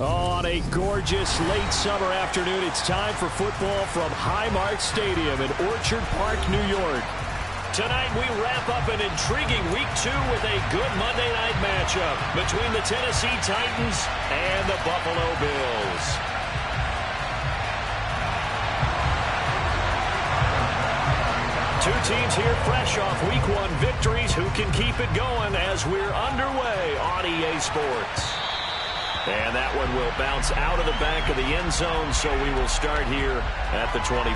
On a gorgeous late summer afternoon, it's time for football from Highmark Stadium in Orchard Park, New York. Tonight we wrap up an intriguing Week 2 with a good Monday night matchup between the Tennessee Titans and the Buffalo Bills. Two teams here fresh off Week 1 victories. Who can keep it going as we're underway on EA Sports? And that one will bounce out of the back of the end zone, so we will start here at the 25.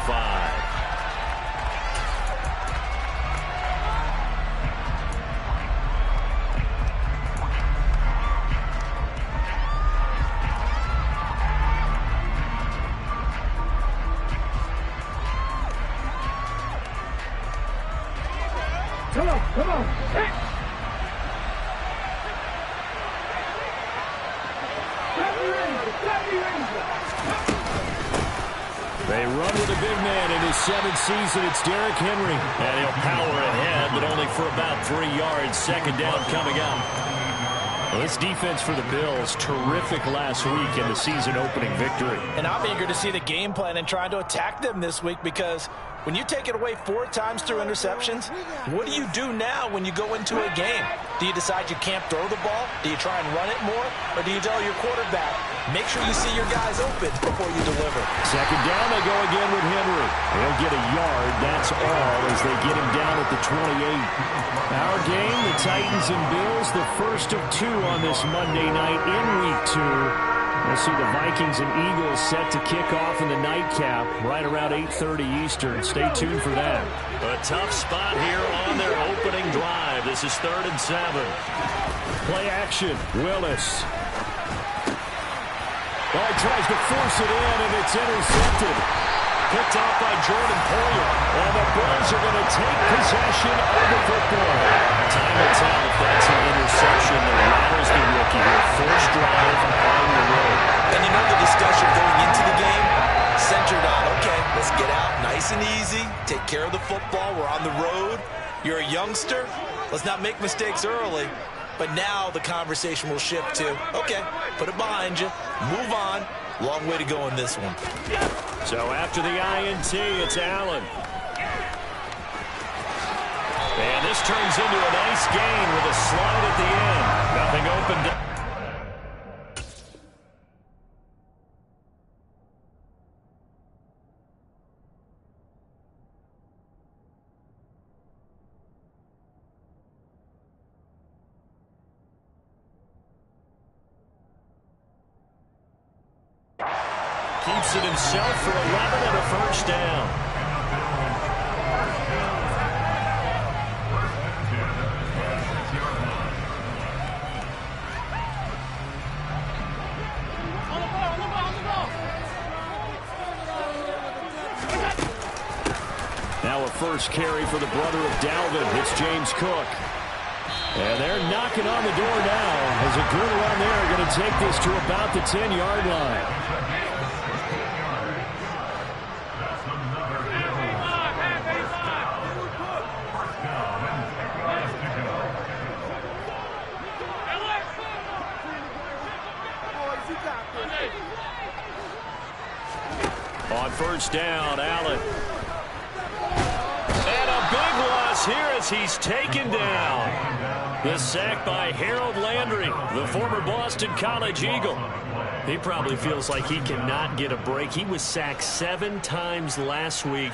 Come on. Hey. They run with a big man in his 7th season. It's Derrick Henry. And he'll power ahead, but only for about 3 yards. Second down coming up. Well, this defense for the Bills, terrific last week in the season-opening victory. And I'm eager to see the game plan and trying to attack them this week, because when you take it away 4 times through interceptions, what do you do now when you go into a game? Do you decide you can't throw the ball? Do you try and run it more? Or do you tell your quarterback, make sure you see your guys open before you deliver? Second down, they go again with Henry. He'll get a yard, that's all, as they get him down at the 28. Our game, the Titans and Bills, the first of 2 on this Monday night in Week 2. We'll see the Vikings and Eagles set to kick off in the nightcap right around 8:30 Eastern. Stay tuned for that. A tough spot here on their opening drive. This is 3rd and 7. Play action. Willis. Oh, he tries to force it in, and it's intercepted. Picked off by Jordan Poyer. And the Bills are going to take possession of the football. Time will tell if that's an interception that rattles the rookie here. First drive on the road. And you know the discussion going into the game? Centered on, okay, let's get out nice and easy. Take care of the football. We're on the road. You're a youngster. Let's not make mistakes early. But now the conversation will shift to, okay, put it behind you. Move on. Long way to go in this one. So after the INT, it's Allen. And this turns into a nice gain with a slide at the end. Nothing open. Keeps it himself for 11 and a first down. Now a first carry for the brother of Dalvin. It's James Cook. And they're knocking on the door now as a good run there. Going to take this to about the 10-yard line. On first down, Allen. And a big loss here as he's taken down. The sack by Harold Landry, the former Boston College Eagle. He probably feels like he cannot get a break. He was sacked 7 times last week.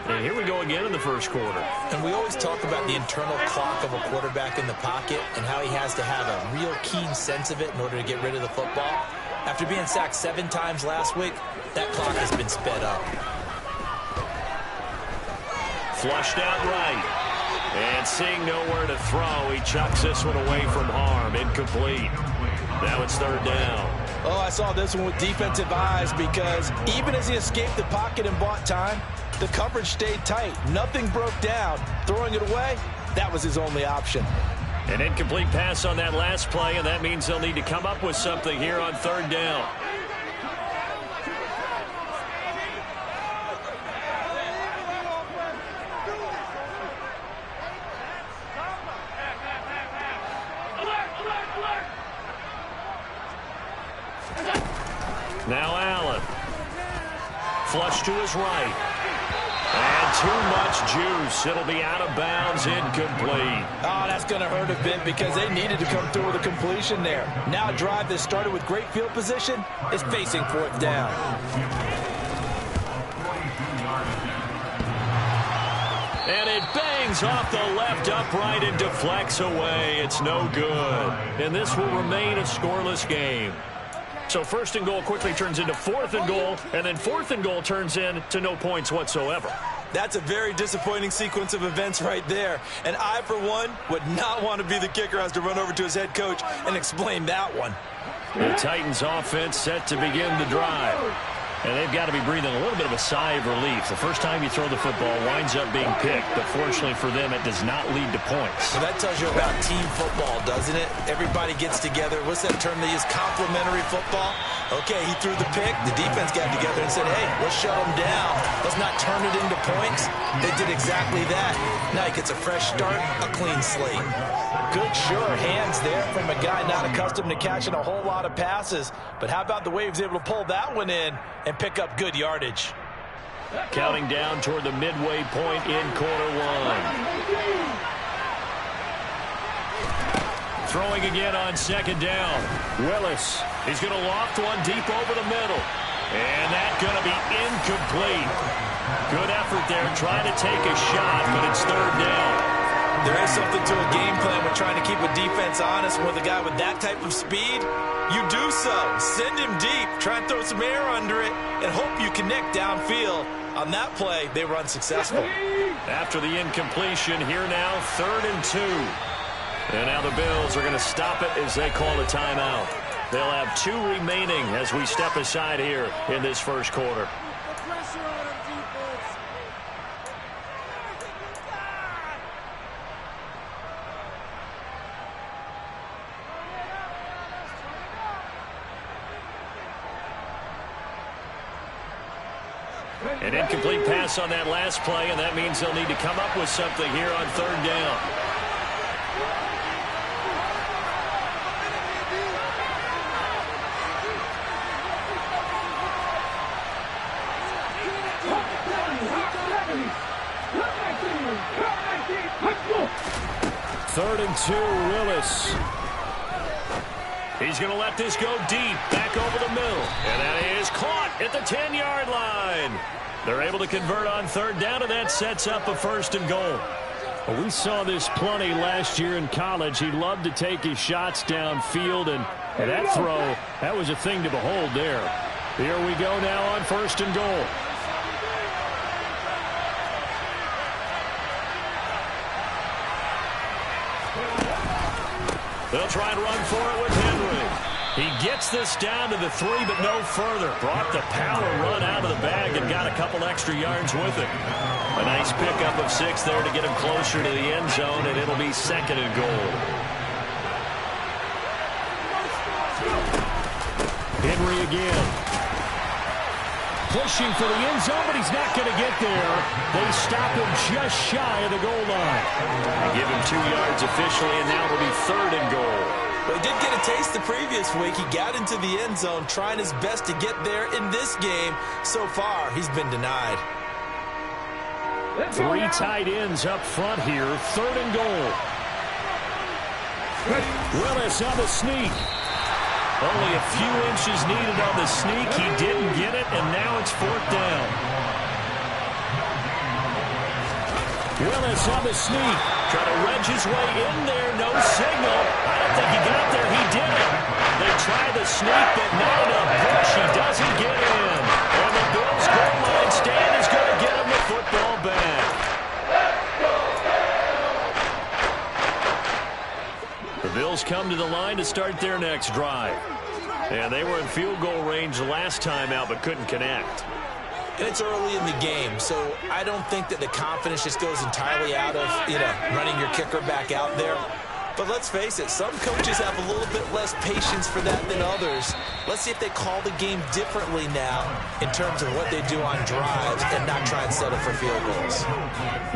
And here we go again in the first quarter. And we always talk about the internal clock of a quarterback in the pocket and how he has to have a real keen sense of it in order to get rid of the football. After being sacked 7 times last week, that clock has been sped up. Flushed out right. And seeing nowhere to throw, he chucks this one away from harm. Incomplete. Now it's 3rd down. Oh, I saw this one with defensive eyes, because even as he escaped the pocket and bought time, the coverage stayed tight. Nothing broke down. Throwing it away, that was his only option. An incomplete pass on that last play, and that means they'll need to come up with something here on 3rd down. Now Allen. Flush to his right. And too much juice. It'll be out of bounds, incomplete. Oh, that's going to hurt a bit because they needed to come through with a completion there. Now a drive that started with great field position is facing fourth down. And it bangs off the left upright and deflects away. It's no good. And this will remain a scoreless game. So first and goal quickly turns into fourth and goal, and then fourth and goal turns into no points whatsoever. That's a very disappointing sequence of events right there. And I, for one, would not want to be the kicker who has to run over to his head coach and explain that one. The Titans offense set to begin the drive. And they've got to be breathing a little bit of a sigh of relief. The first time you throw the football winds up being picked, but fortunately for them, it does not lead to points. Well, that tells you about team football, doesn't it? Everybody gets together. What's that term they use? Complementary football? Okay, he threw the pick. The defense got together and said, hey, let's shut him down. Let's not turn it into points. They did exactly that. Now he gets a fresh start, a clean slate. Good, sure hands there from a guy not accustomed to catching a whole lot of passes. But how about the way he was able to pull that one in and pick up good yardage? Counting down toward the midway point in quarter one. Throwing again on second down. Willis. He's going to loft one deep over the middle. And that's going to be incomplete. Good effort there trying to take a shot, but it's third down. There is something to a game plan with trying to keep a defense honest. With a guy with that type of speed, you do so. Send him deep. Try and throw some air under it and hope you connect downfield. On that play, they were unsuccessful. After the incompletion, here now, 3rd and 2. And now the Bills are going to stop it as they call a timeout. They'll have 2 remaining as we step aside here in this first quarter. An incomplete pass on that last play, and that means they'll need to come up with something here on 3rd down. Third and 2, Willis. He's going to let this go deep, back over the middle. And that is caught at the 10-yard line. They're able to convert on 3rd down, and that sets up a 1st and goal. Well, we saw this plenty last year in college. He loved to take his shots downfield, and that throw, that was a thing to behold there. Here we go now on 1st and goal. They'll try and run for it with Henry. He gets this down to the 3, but no further. Brought the power run out of the bag and got a couple extra yards with it. A nice pickup of 6 there to get him closer to the end zone, and it'll be 2nd and goal. Henry again. Pushing for the end zone, but he's not going to get there. They stop him just shy of the goal line. They give him 2 yards officially, and now it'll be 3rd and goal. Well, he did get a taste the previous week. He got into the end zone, trying his best to get there in this game. So far, he's been denied. 3 tight ends up front here. 3rd and goal. Willis on the sneak. Only a few inches needed on the sneak. He didn't get it, and now it's 4th down. Willis on the sneak. Trying to wedge his way in there. No signal. I don't think he got there. He did it. They try the sneak, but not enough push. He doesn't get in. And the Bills' goal line stand is going to get him the football back. The Bills come to the line to start their next drive. And they were in field goal range last time out, but couldn't connect. And it's early in the game, so I don't think that the confidence just goes entirely out of, running your kicker back out there. But let's face it, some coaches have a little bit less patience for that than others. Let's see if they call the game differently now in terms of what they do on drives and not try and settle for field goals.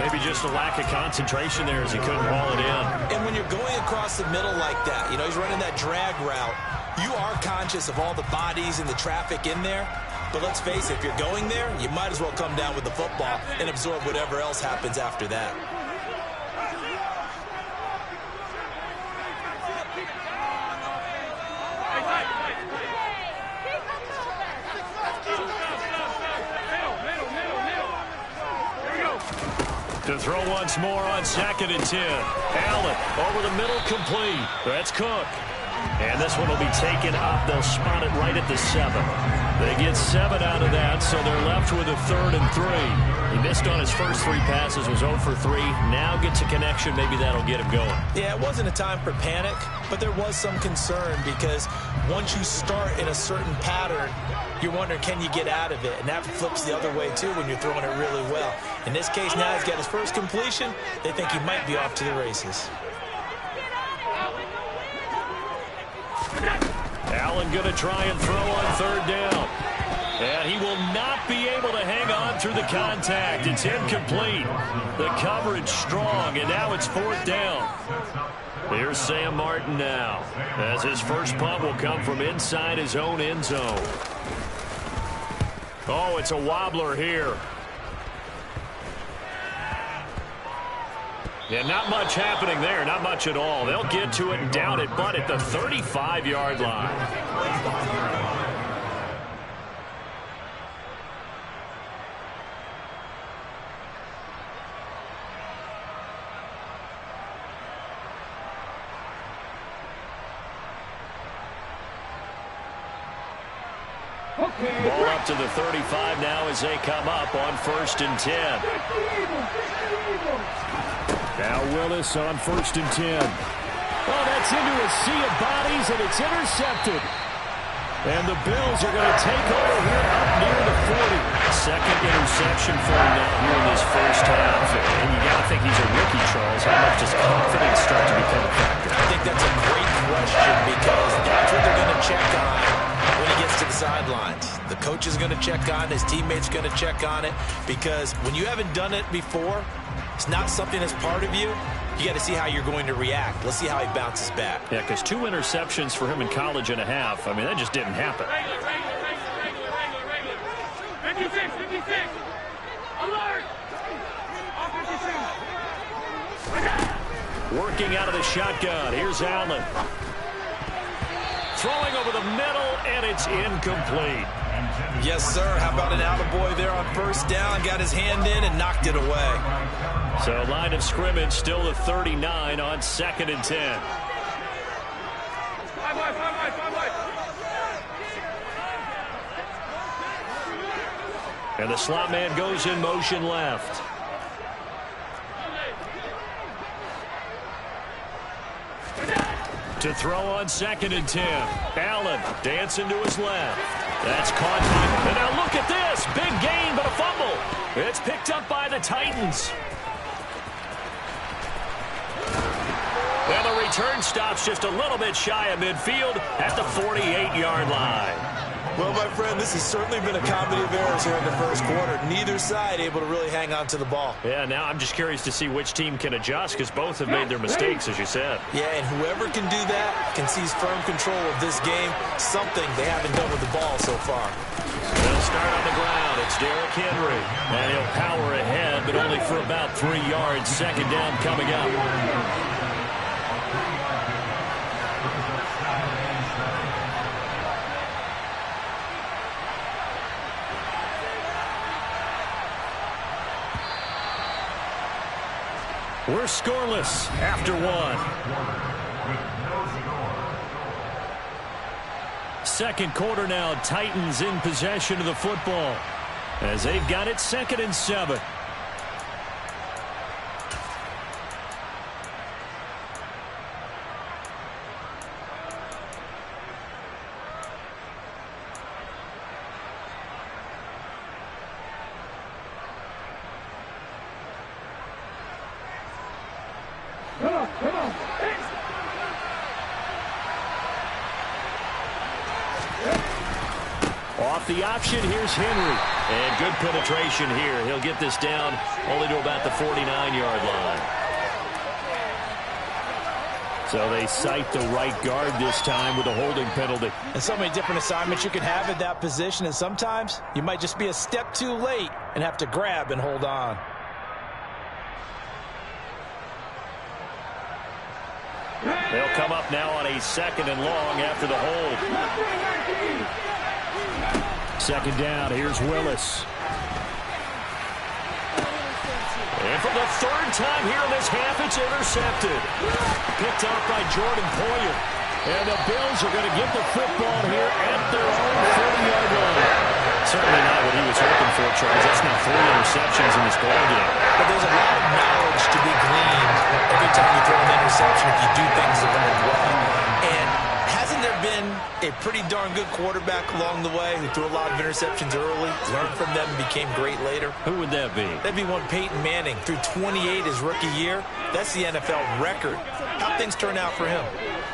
Maybe just a lack of concentration there as he couldn't haul it in. And when you're going across the middle like that, he's running that drag route. You are conscious of all the bodies and the traffic in there. But let's face it, if you're going there, you might as well come down with the football and absorb whatever else happens after that. To throw once more on 2nd and 10. Allen over the middle, complete. That's Cook. And this one will be taken up. They'll spot it right at the 7. They get 7 out of that, so they're left with a 3rd and 3. He missed on his first 3 passes, was 0 for 3. Now gets a connection. Maybe that'll get him going. Yeah, it wasn't a time for panic, but there was some concern because once you start in a certain pattern, you're wondering, can you get out of it? And that flips the other way, too, when you're throwing it really well. In this case, now he's got his first completion. They think he might be off to the races. Allen going to try and throw on 3rd down. And he will not be able to hang on through the contact. It's incomplete. The coverage strong, and now it's 4th down. Here's Sam Martin now, as his first punt will come from inside his own end zone. Oh, it's a wobbler here. Yeah, not much happening there, not much at all. They'll get to it and down it, but at the 35-yard line. Ball up to the 35 now as they come up on 1st and 10. Now Willis on 1st and 10. Oh, that's into a sea of bodies, and it's intercepted. And the Bills are going to take over here up near the 40. Second interception for him now here in this first half. And you got to think he's a rookie, Charles. How much does confidence start to become a factor? I think that's a great question because that's what they're going to check on when he gets to the sidelines. The coach is going to check on it. His teammates going to check on it because when you haven't done it before, it's not something that's part of you. You got to see how you're going to react. Let's see how he bounces back. Yeah, because 2 interceptions for him in college and a half. I mean, that just didn't happen. 56, 56. Alert. Working out of the shotgun. Here's Allen. Throwing over the middle, and it's incomplete. Yes, sir. How about an attaboy there on 1st down? Got his hand in and knocked it away. So line of scrimmage still the 39 on 2nd and 10. And the slot man goes in motion left. To throw on 2nd and 10. Allen dancing to his left. That's caught by, and now look at this. Big gain, but a fumble. It's picked up by the Titans. And the return stops just a little bit shy of midfield at the 48-yard line. Well, my friend, this has certainly been a comedy of errors here in the first quarter. Neither side able to really hang on to the ball. Yeah, now I'm just curious to see which team can adjust because both have made their mistakes, as you said. Yeah, and whoever can do that can seize firm control of this game, something they haven't done with the ball so far. They'll start on the ground. It's Derrick Henry. And he'll power ahead, but only for about 3 yards. 2nd down coming up. We're scoreless after 1. 2nd quarter now, Titans in possession of the football as they've got it 2nd and 7. Come on. Off the option, here's Henry. And good penetration here. He'll get this down only to about the 49-yard line. So they cite the right guard this time with a holding penalty. And so many different assignments you can have at that position, and sometimes you might just be a step too late and have to grab and hold on. They'll come up now on a 2nd and long after the hold. 2nd down, here's Willis. And for the 3rd time here in this half, it's intercepted. Picked off by Jordan Poyer. And the Bills are going to get the football here at their own 40-yard line. Certainly not what he was hoping for, Charles. That's now 3 interceptions in this ball game. But there's a lot of knowledge to be gleaned every time you throw an interception if you do things the right way. And hasn't there been a pretty darn good quarterback along the way who threw a lot of interceptions early, learned from them, and became great later? Who would that be? That'd be one Peyton Manning. Threw 28 his rookie year. That's the NFL record. How'd things turn out for him?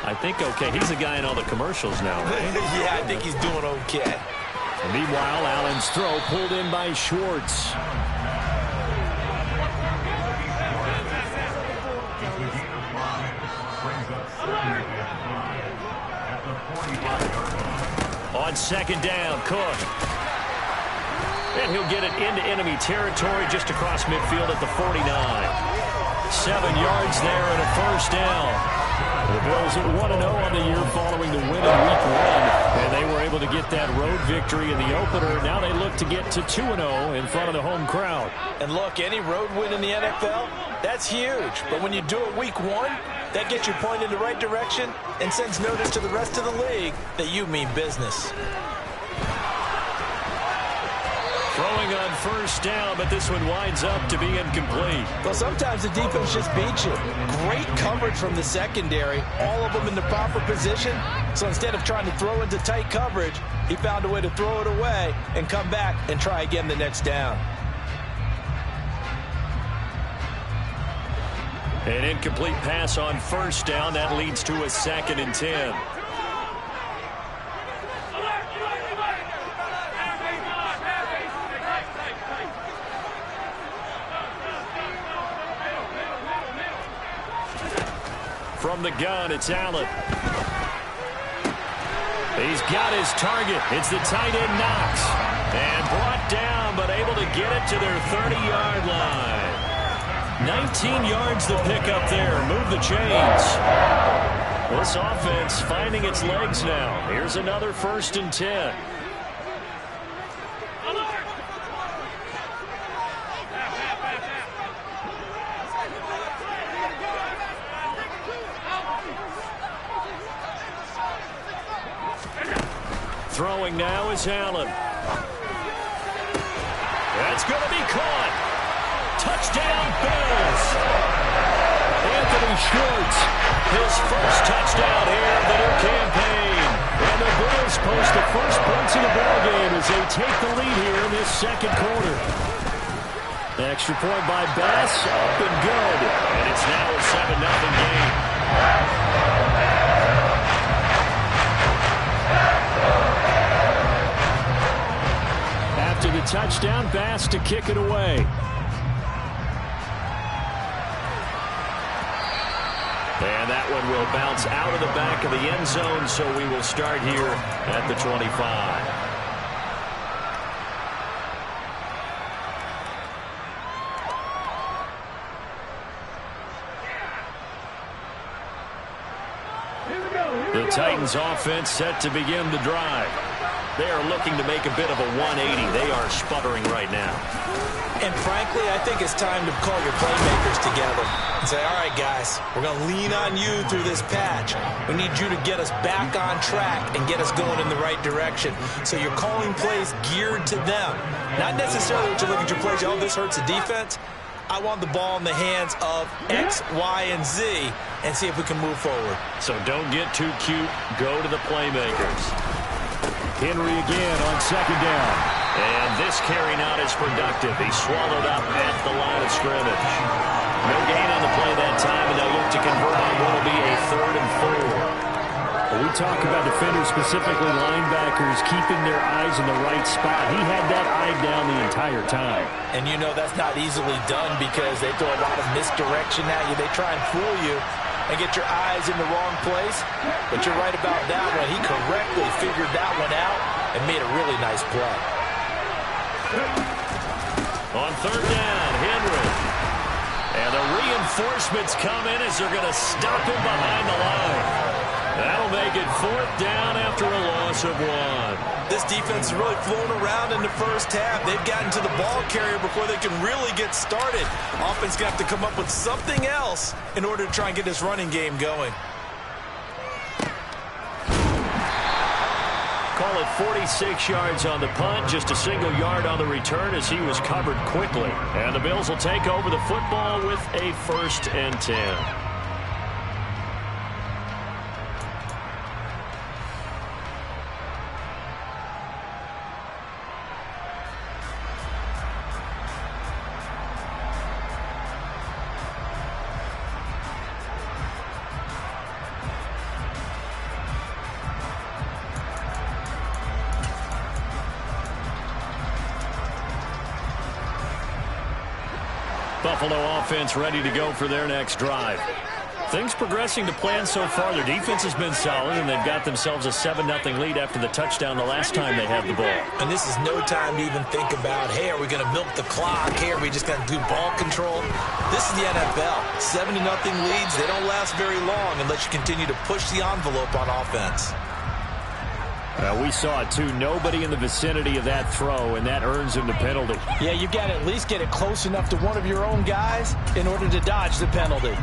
I think okay. He's the guy in all the commercials now, right? Yeah, I think he's doing okay. And meanwhile, Allen's throw pulled in by Schwartz. On 2nd down, Cook. And he'll get it into enemy territory just across midfield at the 49. 7 yards there and a 1st down. The Bills at 1-0 on the year following the win in Week 1. And they were able to get that road victory in the opener. Now they look to get to 2-0 in front of the home crowd. And look, any road win in the NFL, that's huge. But when you do it Week 1, that gets you pointed in the right direction and sends notice to the rest of the league that you mean business. Throwing on 1st down, but this one winds up to be incomplete. Well, sometimes the defense just beats you. Great coverage from the secondary, all of them in the proper position. So instead of trying to throw into tight coverage, he found a way to throw it away and come back and try again the next down. An incomplete pass on 1st down. That leads to a 2nd and 10. From the gun, it's Allen. He's got his target. It's the tight end Knox. And brought down, but able to get it to their 30-yard line. 19 yards to pick up there. Move the chains. This offense finding its legs now. Here's another 1st and 10. Throwing now is Allen. That's going to be caught. Touchdown, Bills. Anthony Schwartz, his 1st touchdown here of the new campaign. And the Bills post the 1st points in the ballgame as they take the lead here in this 2nd quarter. The extra point by Bass, up and good. And it's now a 7-0 game. After the touchdown, Bass to kick it away. And that one will bounce out of the back of the end zone, so we will start here at the 25. The Titans offense set to begin the drive. They are looking to make a bit of a 180. They are sputtering right now. And frankly, I think it's time to call your playmakers together and say, all right, guys, we're going to lean on you through this patch. We need you to get us back on track and get us going in the right direction. So you're calling plays geared to them. Not necessarily what you look at your plays, oh, this hurts the defense. I want the ball in the hands of X, Y, and Z and see if we can move forward. So don't get too cute. Go to the playmakers. Henry again on 2nd down. And this carry not as productive. He swallowed up at the line of scrimmage. No gain on the play that time, and they'll look to convert on what will be a 3rd and 4. Well, we talk about defenders, specifically linebackers, keeping their eyes in the right spot. He had that eye down the entire time. And you know that's not easily done because they throw a lot of misdirection at you. They try and fool you. and get your eyes in the wrong place. But you're right about that one. He correctly figured that one out and made a really nice play. On third down, Henry. And the reinforcements come in as they're going to stop him behind the line. That'll make it fourth down after a loss of 1. This defense is really flown around in the first half. They've gotten to the ball carrier before they can really get started. Offense going to have to come up with something else in order to try and get this running game going. Call it 46 yards on the punt, just a single yard on the return as he was covered quickly. And the Bills will take over the football with a 1st and 10. Buffalo offense ready to go for their next drive. Things progressing to plan so far. Their defense has been solid, and they've got themselves a 7-0 lead after the touchdown the last time they had the ball. And this is no time to even think about, hey, are we going to milk the clock? Hey, are we just going to do ball control? This is the NFL. 7-0 leads, they don't last very long unless you continue to push the envelope on offense. We saw it, too. Nobody in the vicinity of that throw, and that earns him the penalty. Yeah, you got to at least get it close enough to one of your own guys in order to dodge the penalty.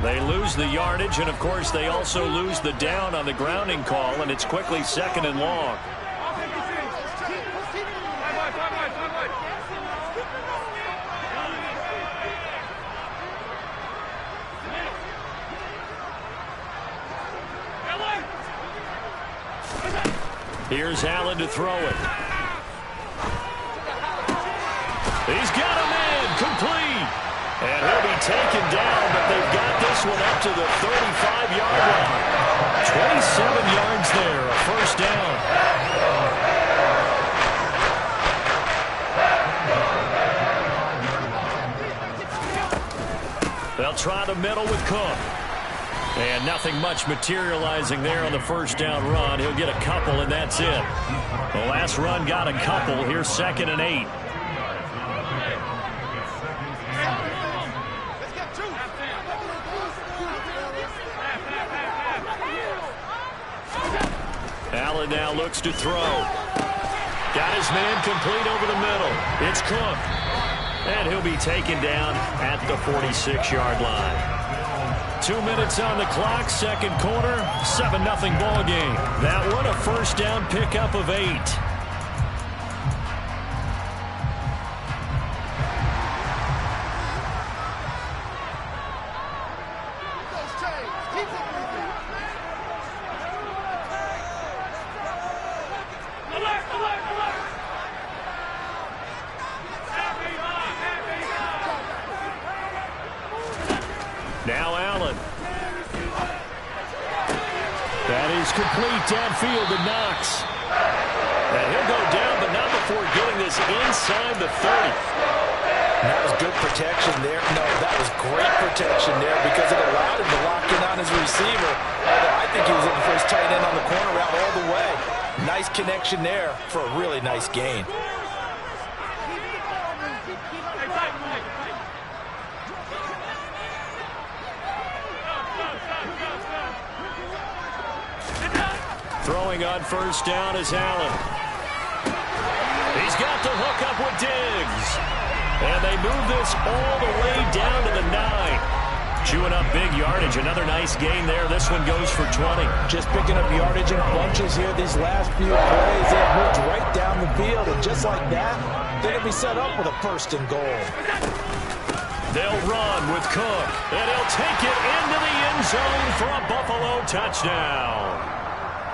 They lose the yardage, and, of course, they also lose the down on the grounding call, and it's quickly 2nd and long. Here's Allen to throw it. He's got a man complete. And he'll be taken down, but they've got this one up to the 35-yard line. 27 yards there, a 1st down. They'll try the middle with Cook. And nothing much materializing there on the 1st down run. He'll get a couple, and that's it. The last run got a couple. Here's 2nd and 8. Allen now looks to throw. Got his man complete over the middle. It's Cook. And he'll be taken down at the 46-yard line. 2 minutes on the clock, 2nd quarter, 7-0 ball game. That one a 1st down pickup of 8. Now Allen. That is complete downfield to Knox. And he'll go down, but not before getting this inside the 30. That was good protection there. No, that was great protection there because it allowed him to lock in on his receiver. Although I think he was looking for his tight end on the corner route all the way. Nice connection there for a really nice gain. Throwing on 1st down is Allen. He's got the hook up with Diggs. And they move this all the way down to the 9. Chewing up big yardage. Another nice gain there. This one goes for 20. Just picking up yardage in bunches here these last few plays. They have moved right down the field. And just like that, they're going to be set up with a 1st and goal. They'll run with Cook. And he'll take it into the end zone for a Buffalo touchdown.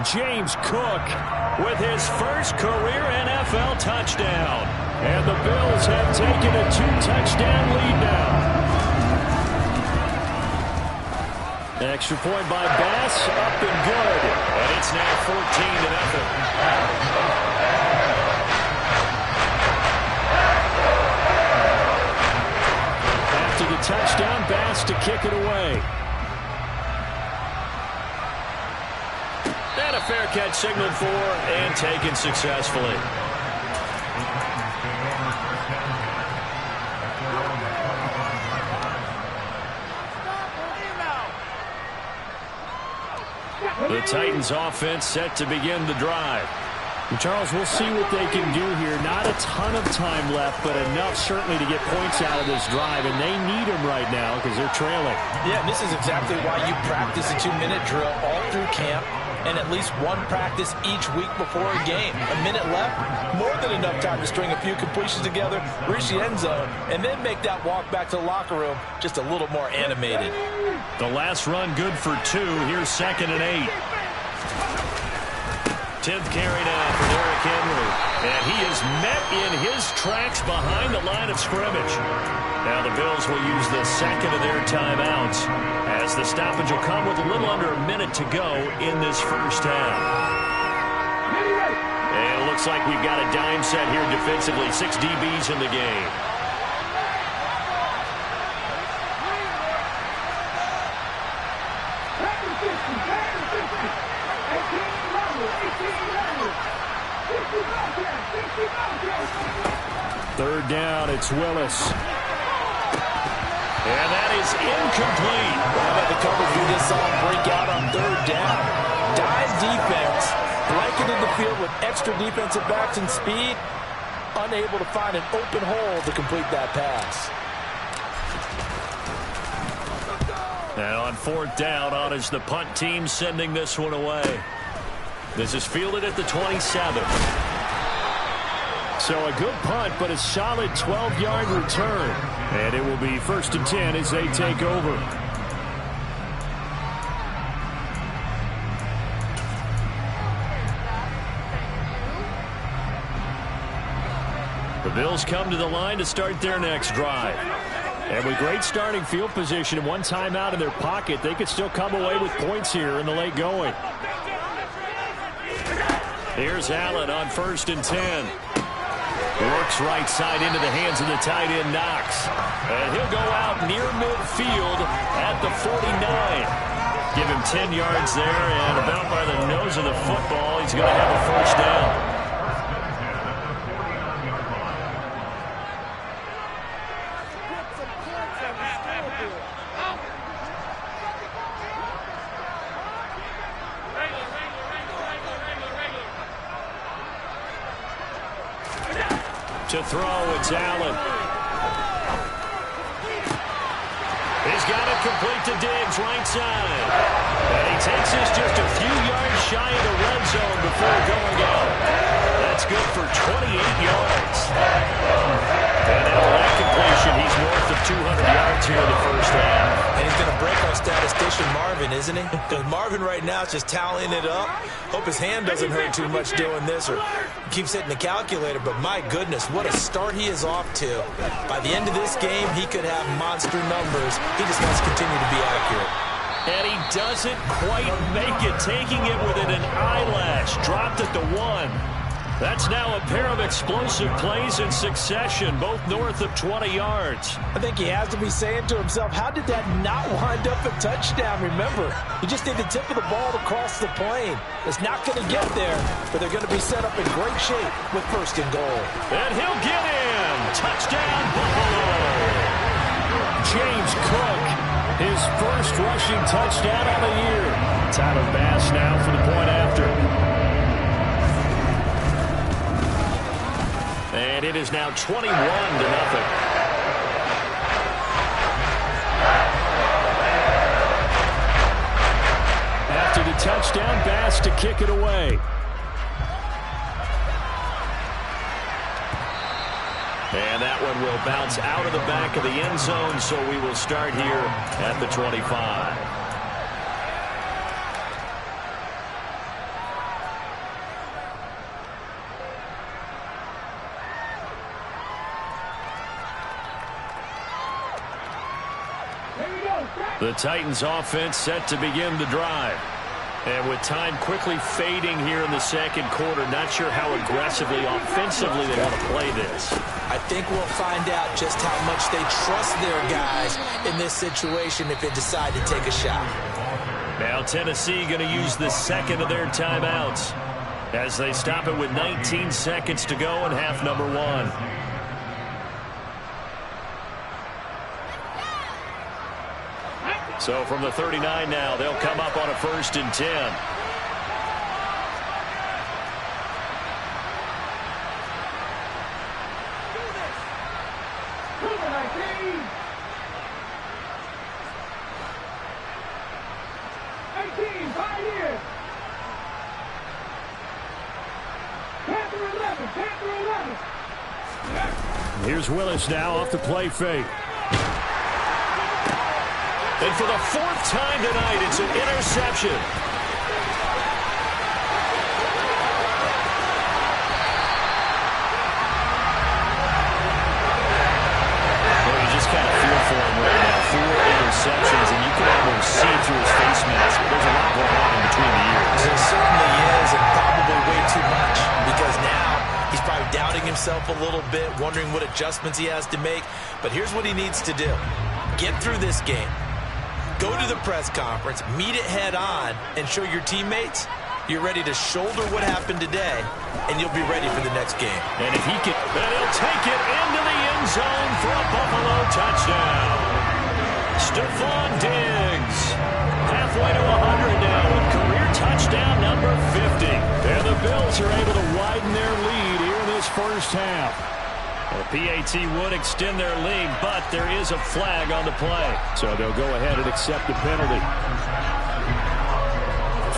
James Cook with his first career NFL touchdown. And the Bills have taken a 2-touchdown lead now. Extra point by Bass, up and good. And it's now 14-0. After the touchdown pass to kick it away. And a fair catch signaled for and taken successfully. The Titans offense set to begin the drive. And Charles, we'll see what they can do here. Not a ton of time left, but enough certainly to get points out of this drive, and they need them right now because they're trailing. Yeah, this is exactly why you practice a 2-minute drill all through camp and at least one practice each week before a game. A minute left, more than enough time to string a few completions together, reach the end zone, and then make that walk back to the locker room just a little more animated. The last run good for 2. Here's 2nd and 8. 10th carry now for Derrick Henry. And he is met in his tracks behind the line of scrimmage. Now the Bills will use the second of their timeouts as the stoppage will come with a little under a minute to go in this first half. And it looks like we've got a dime set here defensively. 6 DBs in the game. Third down, it's Willis. And that is incomplete. How about the cover do this all break out on 3rd down? Dime defense, blanketed the field with extra defensive backs and speed, unable to find an open hole to complete that pass. And on 4th down, on is the punt team sending this one away. This is fielded at the 27. So a good punt, but a solid 12-yard return. And it will be 1st and 10 as they take over. The Bills come to the line to start their next drive. And with great starting field position and one timeout in their pocket, they could still come away with points here in the late going. Here's Allen on 1st and 10. Works right side into the hands of the tight end, Knox. And he'll go out near midfield at the 49. Give him 10 yards there, and about by the nose of the football, he's going to have a 1st down. To throw, it's Allen. He's got it complete to Diggs, right side. And he takes this just a few yards shy of the red zone before going out. That's good for 28 yards. And after that completion, he's north of 200 yards here in the first half. And he's going to break our statistician Marvin, isn't he? Because Marvin right now is just tallying it up. Hope his hand doesn't hurt too much doing this or keeps hitting the calculator. But my goodness, what a start he is off to. By the end of this game, he could have monster numbers. He just wants to continue to be accurate. And he doesn't quite make it, taking it within an eyelash. Dropped at the 1. That's now a pair of explosive plays in succession, both north of 20 yards. I think he has to be saying to himself, how did that not wind up a touchdown? Remember, you just need the tip of the ball to cross the plane. It's not going to get there, but they're going to be set up in great shape with 1st and goal. And he'll get in. Touchdown, Buffalo. James Cook, his first rushing touchdown of the year. Tyler Bass now for the point after. And it is now 21-0. After the touchdown, Bass to kick it away. And that one will bounce out of the back of the end zone, so we will start here at the 25. The Titans offense set to begin the drive. And with time quickly fading here in the second quarter, not sure how aggressively, offensively they want to play this. I think we'll find out just how much they trust their guys in this situation if they decide to take a shot. Now Tennessee going to use the second of their timeouts as they stop it with 19 seconds to go in half number one. So from the 39 now, they'll come up on a 1st and 10. Here's Willis now off the play fake. And for the 4th time tonight, it's an interception. Well, you just kind of feel for him right now. 4 interceptions, and you can almost see through his face mask. There's a lot going on in between the ears. It certainly is, and probably way too much, because now he's probably doubting himself a little bit, wondering what adjustments he has to make. But here's what he needs to do. Get through this game. Go to the press conference, meet it head on, and show your teammates you're ready to shoulder what happened today, and you'll be ready for the next game. And if he can, then he'll take it into the end zone for a Buffalo touchdown. Stephon Diggs, halfway to 100 now with career touchdown number 50. And the Bills are able to widen their lead here in this first half. The PAT would extend their lead, but there is a flag on the play. So they'll go ahead and accept the penalty.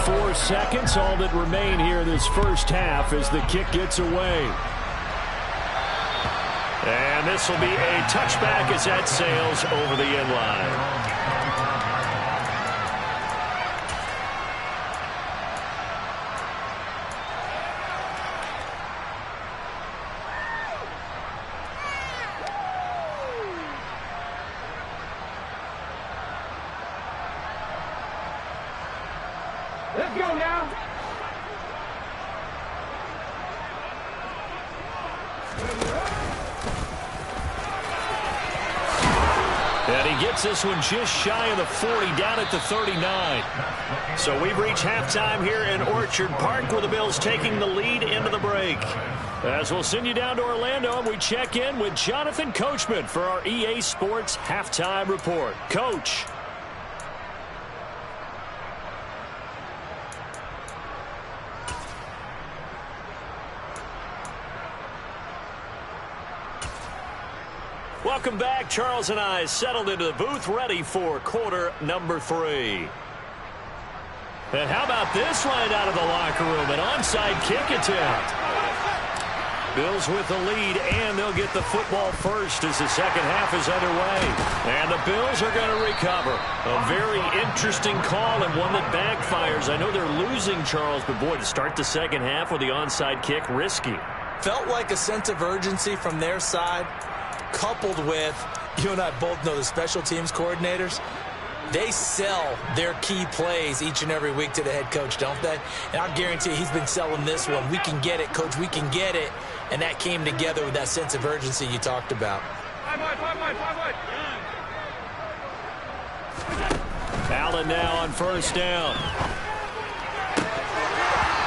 4 seconds, all that remain here in this first half as the kick gets away. And this will be a touchback as that sails over the end line. Let's go now. And he gets this one just shy of the 40, down at the 39. So we've reached halftime here in Orchard Park with the Bills taking the lead into the break. As we'll send you down to Orlando, and we check in with Jonathan Coachman for our EA Sports Halftime Report. Coach. Welcome back. Charles and I settled into the booth, ready for quarter number 3. And how about this line out of the locker room? An onside kick attempt. Bills with the lead, and they'll get the football first as the second half is underway. And the Bills are going to recover. A very interesting call and one that backfires. I know they're losing, Charles, but boy, to start the second half with the onside kick, risky. Felt like a sense of urgency from their side, coupled with, you and I both know the special teams coordinators, they sell their key plays each and every week to the head coach, don't they? And I guarantee he's been selling this one. We can get it, coach, we can get it. And that came together with that sense of urgency you talked about. Allen now on first down.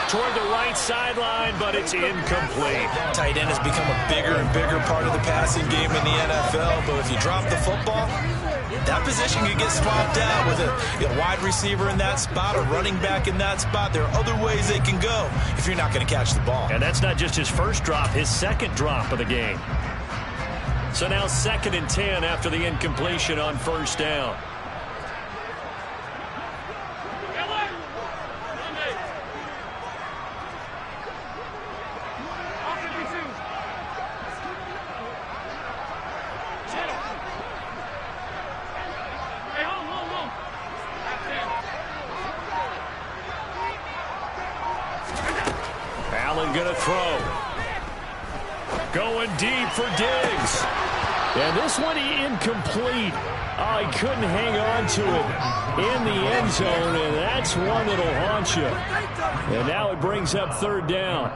Toward the right sideline, but it's incomplete. Tight end has become a bigger and bigger part of the passing game in the NFL, but if you drop the football, that position can get swapped out with a wide receiver in that spot, a running back in that spot. There are other ways they can go if you're not going to catch the ball. And that's not just his first drop, his second drop of the game. So now 2nd and 10 after the incompletion on first down. Allen going to throw. Going deep for Diggs. And this one incomplete. Oh, he couldn't hang on to it in the end zone, and that's one that'll haunt you. And now it brings up third down.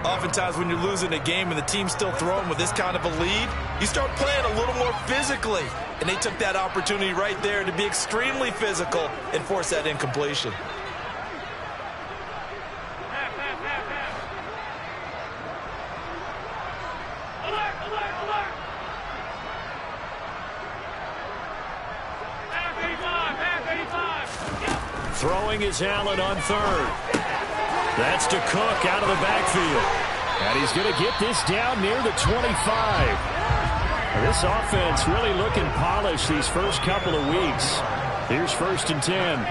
Oftentimes when you're losing a game and the team's still throwing with this kind of a lead, you start playing a little more physically. And they took that opportunity right there to be extremely physical and force that incompletion. Throwing is Allen on third. That's to Cook out of the backfield. And he's going to get this down near the 25. This offense really looking polished these first couple of weeks. Here's 1st and 10.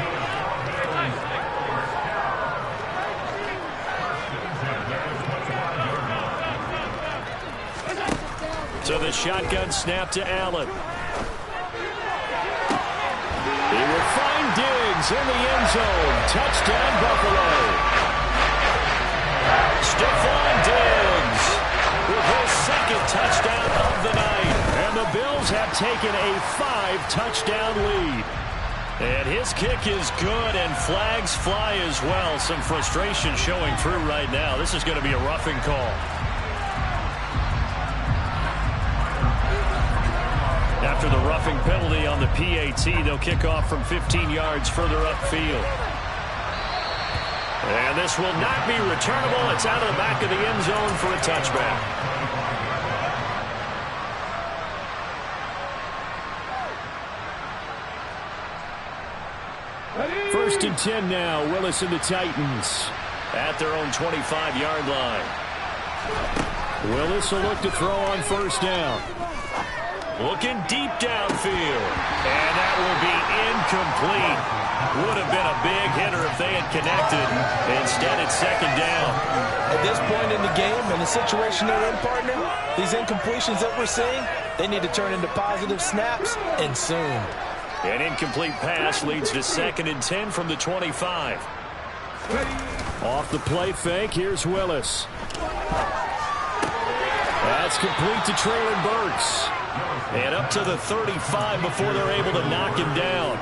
So the shotgun snap to Allen. He will find Diggs in the end zone. Touchdown, Buffalo. Stephon Diggs with his second touchdown of the night. And the Bills have taken a 5-touchdown lead. And his kick is good, and flags fly as well. Some frustration showing through right now. This is going to be a roughing call. After the roughing penalty on the PAT, they'll kick off from 15 yards further upfield. And this will not be returnable. It's out of the back of the end zone for a touchback. First and 10 now. Willis and the Titans at their own 25-yard line. Willis will look to throw on first down. Looking deep downfield. And that will be incomplete. Would have been a big hitter if they had connected. Instead, it's second down. At this point in the game, in the situation they're in, partner, these incompletions that we're seeing, they need to turn into positive snaps, and soon. An incomplete pass leads to 2nd and 10 from the 25. Off the play fake, here's Willis. That's complete to Traylon Burks. And up to the 35 before they're able to knock him down.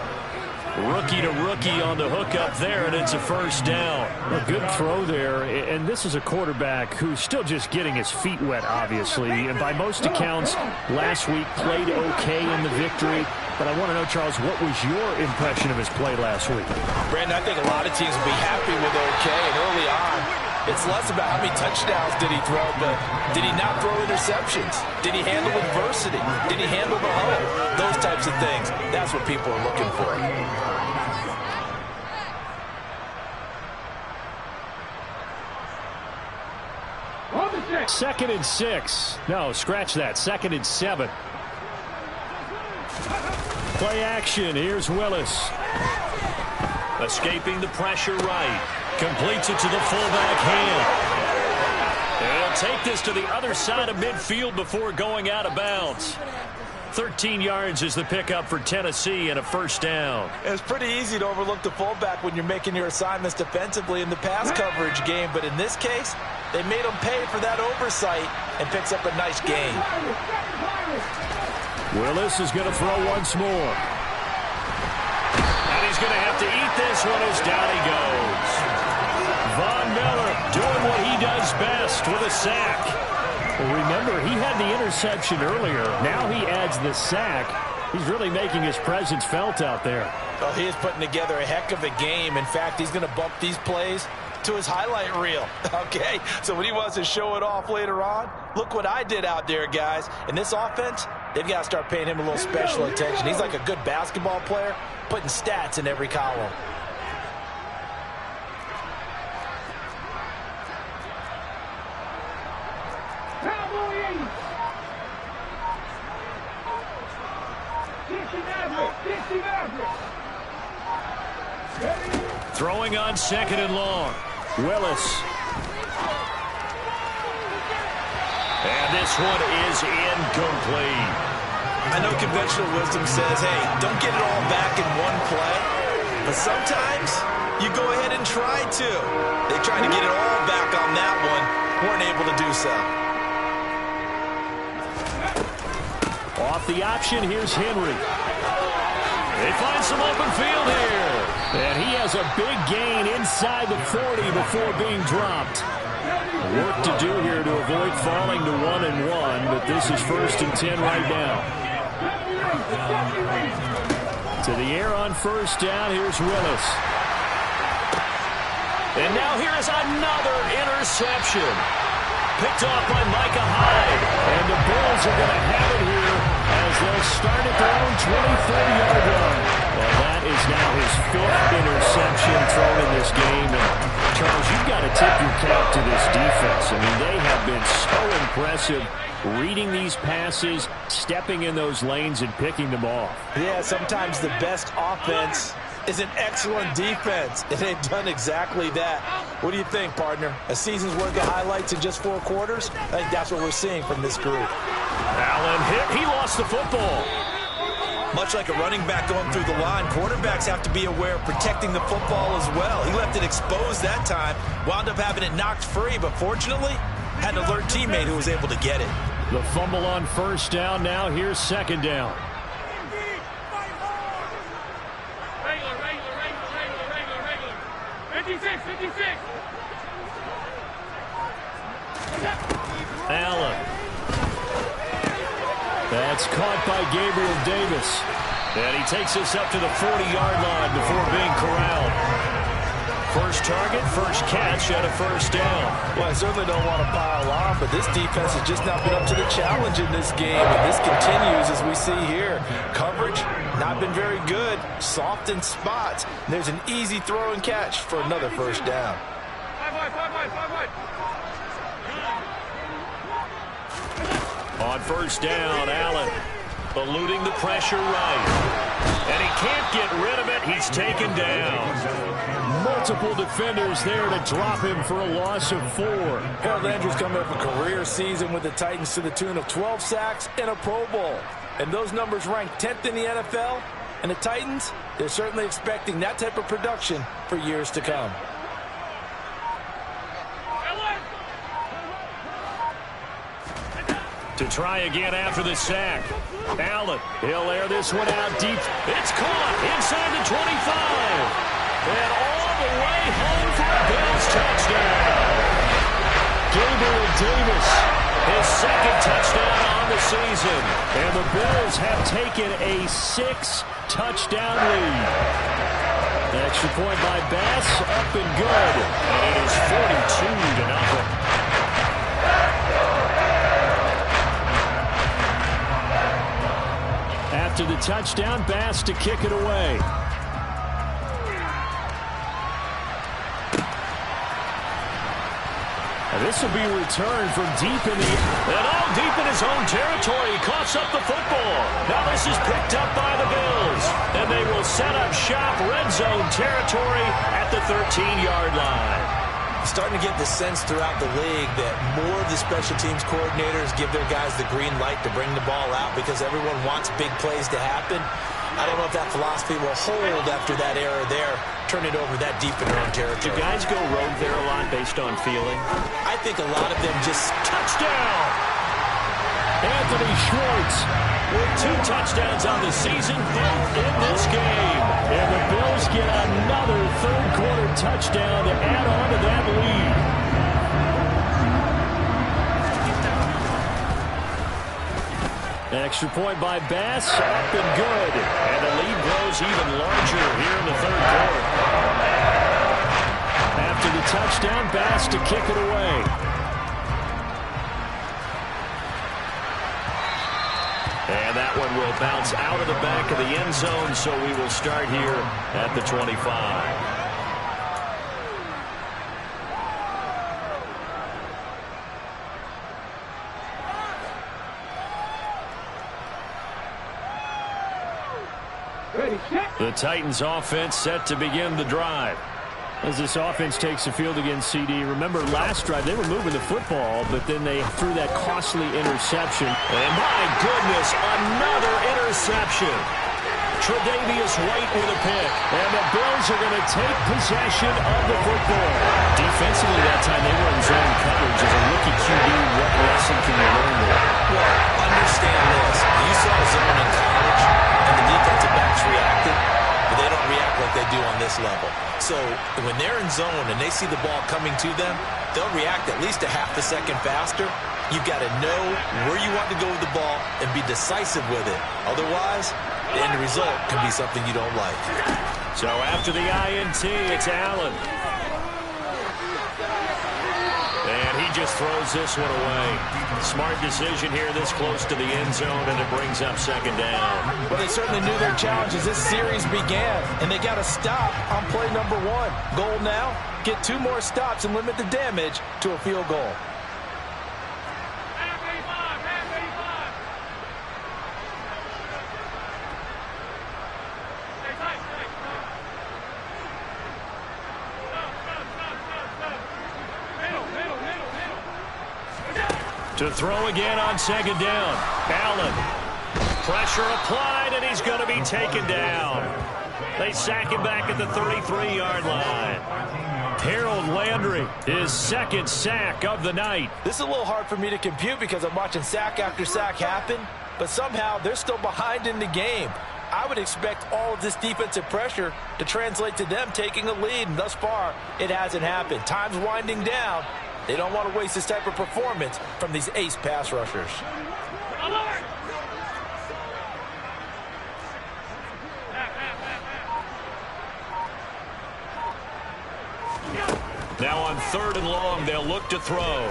Rookie to rookie on the hookup there, and it's a first down. A good throw there, and this is a quarterback who's still just getting his feet wet, obviously. And by most accounts, last week played okay in the victory. But I want to know, Charles, what was your impression of his play last week? Brandon, I think a lot of teams will be happy with okay, and early on, it's less about how many touchdowns did he throw, but did he not throw interceptions? Did he handle adversity? Did he handle the huddle? Those types of things. That's what people are looking for. Second and 6. No, scratch that. 2nd and 7. Play action. Here's Willis. Escaping the pressure right. Completes it to the fullback hand. And he'll take this to the other side of midfield before going out of bounds. 13 yards is the pickup for Tennessee and a first down. It's pretty easy to overlook the fullback when you're making your assignments defensively in the pass coverage game, but in this case, they made him pay for that oversight and picks up a nice gain. Willis is going to throw once more. And he's going to have to eat this one as down he goes. Von Miller doing what he does best with a sack. Well, remember, he had the interception earlier. Now he adds the sack. He's really making his presence felt out there. Oh, he is putting together a heck of a game. In fact, he's going to bump these plays to his highlight reel. Okay, so when he wants to show it off later on, look what I did out there, guys. In this offense, they've got to start paying him a little special attention. He's like a good basketball player, putting stats in every column. Throwing on 2nd and long. Willis. And this one is incomplete. I know conventional wisdom says, hey, don't get it all back in one play. But sometimes you go ahead and try to. They tried to get it all back on that one. Weren't able to do so. Off the option, here's Henry. They find some open field here. And he has a big gain inside the 40 before being dropped. Work to do here to avoid falling to 1-1, but this is 1st and 10 right now. To the air on 1st down, here's Willis. And now here is another interception. Picked off by Micah Hyde. And the Bills are going to have it here as they'll start at their own 24-yard line. Well, that is now his 5th interception thrown in this game. And Charles, you've got to tip your cap to this defense. I mean, they have been so impressive reading these passes, stepping in those lanes, and picking them off. Yeah, sometimes the best offense is an excellent defense, and they've done exactly that. What do you think, partner? A season's worth of highlights in just 4 quarters? I think that's what we're seeing from this group. Allen hit. He lost the football. Much like a running back going through the line, quarterbacks have to be aware of protecting the football as well. He left it exposed that time, wound up having it knocked free, but fortunately, had an alert teammate who was able to get it. The fumble on 1st down. Now here's 2nd down. Allen. That's caught by Gabriel Davis. And he takes us up to the 40-yard line before being corralled. First target, first catch at a 1st down. Well, I certainly don't want to pile on, but this defense has just not been up to the challenge in this game. And this continues as we see here. Coverage, not been very good. Soft in spots. And there's an easy throw and catch for another 1st down. On 1st down, Allen eluding the pressure right. And he can't get rid of it. He's taken down. Multiple defenders there to drop him for a loss of 4. Harold Landry's coming up a career season with the Titans to the tune of 12 sacks and a Pro Bowl. And those numbers rank 10th in the NFL. And the Titans, they're certainly expecting that type of production for years to come. To try again after the sack. Allen, he'll air this one out deep. It's caught inside the 25. And all the way home for a Bills touchdown. Gabriel Davis, his 2nd touchdown on the season. And the Bills have taken a 6-touchdown lead. The extra point by Bass, up and good. And it is 42-0. After the touchdown, Bass to kick it away. And this will be returned from deep in the... And all deep in his own territory. He coughs up the football. Now this is picked up by the Bills. And they will set up shop red zone territory at the 13-yard line. Starting to get the sense throughout the league that more of the special teams coordinators give their guys the green light to bring the ball out because everyone wants big plays to happen. I don't know if that philosophy will hold after that error there. Turn it over that deep in their own territory. Do guys go rogue there a lot based on feeling? I think a lot of them just... Touchdown! Anthony Schwartz with 2 touchdowns on the season, both in this game. And the Bills get another 3rd-quarter touchdown to add on to that lead. Extra point by Bass, up and good. And the lead grows even larger here in the 3rd quarter. After the touchdown, Bass to kick it away. And that one will bounce out of the back of the end zone, so we will start here at the 25. The Titans offense set to begin the drive. As this offense takes the field against CD, remember last drive they were moving the football, but then they threw that costly interception. And my goodness, another interception. Tre'Davious White with a pick. And the Bills are going to take possession of the football. Defensively that time they were in zone coverage. As a rookie QB, what lesson can you learn there? Well, understand this. You You saw a zone in college, and the defensive backs reacted, but they don't react like they do on this level. So when they're in zone and they see the ball coming to them, they'll react at least a half a second faster. You've got to know where you want to go with the ball and be decisive with it. Otherwise, the end result can be something you don't like. So after the INT, it's Allen. And he just throws this one away. Smart decision here this close to the end zone, and it brings up second down. Well, they certainly knew their challenge as this series began, and they got to stop on play number 1. Goal now, get 2 more stops and limit the damage to a field goal. To throw again on second down. Allen. Pressure applied, and he's going to be taken down. They sack him back at the 33-yard line. Harold Landry, his second sack of the night. This is a little hard for me to compute because I'm watching sack after sack happen, but somehow they're still behind in the game. I would expect all of this defensive pressure to translate to them taking a lead, and thus far, it hasn't happened. Time's winding down. They don't want to waste this type of performance from these ace pass rushers. Now on 3rd and long, they'll look to throw.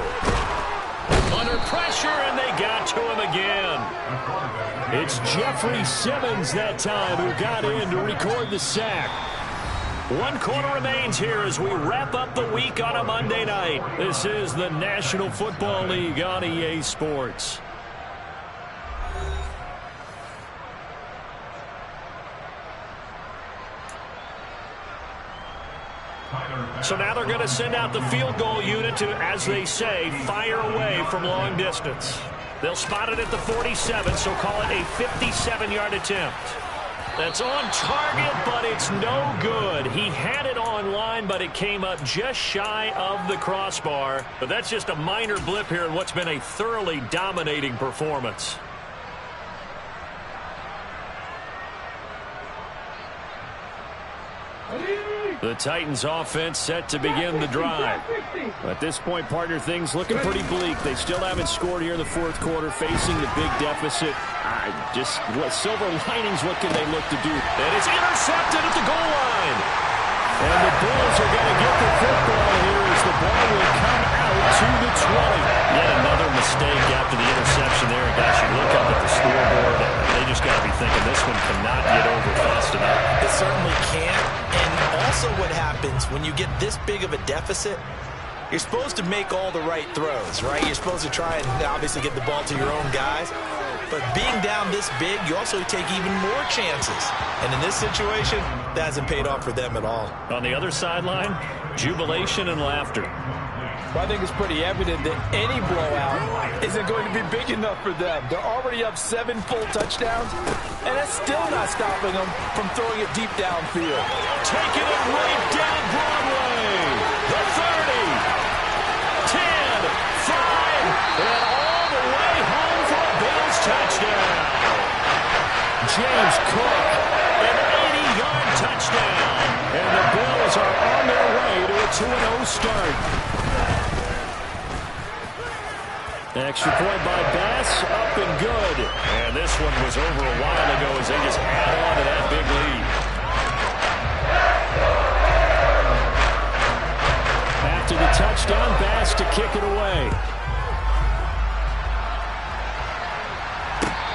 Under pressure, and they got to him again. It's Jeffrey Simmons that time who got in to record the sack. 1 quarter remains here as we wrap up the week on a Monday night. This is the National Football League on EA Sports. So now they're going to send out the field goal unit to, as they say, fire away from long distance. They'll spot it at the 47, so call it a 57-yard attempt. That's on target, but it's no good. He had it on line, but it came up just shy of the crossbar. But that's just a minor blip here in what's been a thoroughly dominating performance. The Titans offense set to begin the drive. At this point, partner, things looking pretty bleak. They still haven't scored here in the 4th quarter, facing the big deficit. What silver linings, what can they look to do? And it's intercepted at the goal line. And the Bills are going to get the football here as the ball will come out to the 20. Yet another mistake after the interception there. Gosh, you look up at the scoreboard, they just got to be thinking this one cannot get over fast enough. It certainly can't. And also what happens when you get this big of a deficit, you're supposed to make all the right throws, right? You're supposed to try and obviously get the ball to your own guys. But being down this big, you also take even more chances. And in this situation, that hasn't paid off for them at all. On the other sideline, jubilation and laughter. Well, I think it's pretty evident that any blowout isn't going to be big enough for them. They're already up 7 full touchdowns, and that's still not stopping them from throwing it deep downfield. Taking it right down Broadway. The 30, 10, 5, and all the way home for a Bills touchdown. James Cook, an 80-yard touchdown. And the Bills are on their way to a 2-0 start. Extra point by Bass, up and good. And this one was over a while ago as they just add on to that big lead. After the touchdown, Bass to kick it away.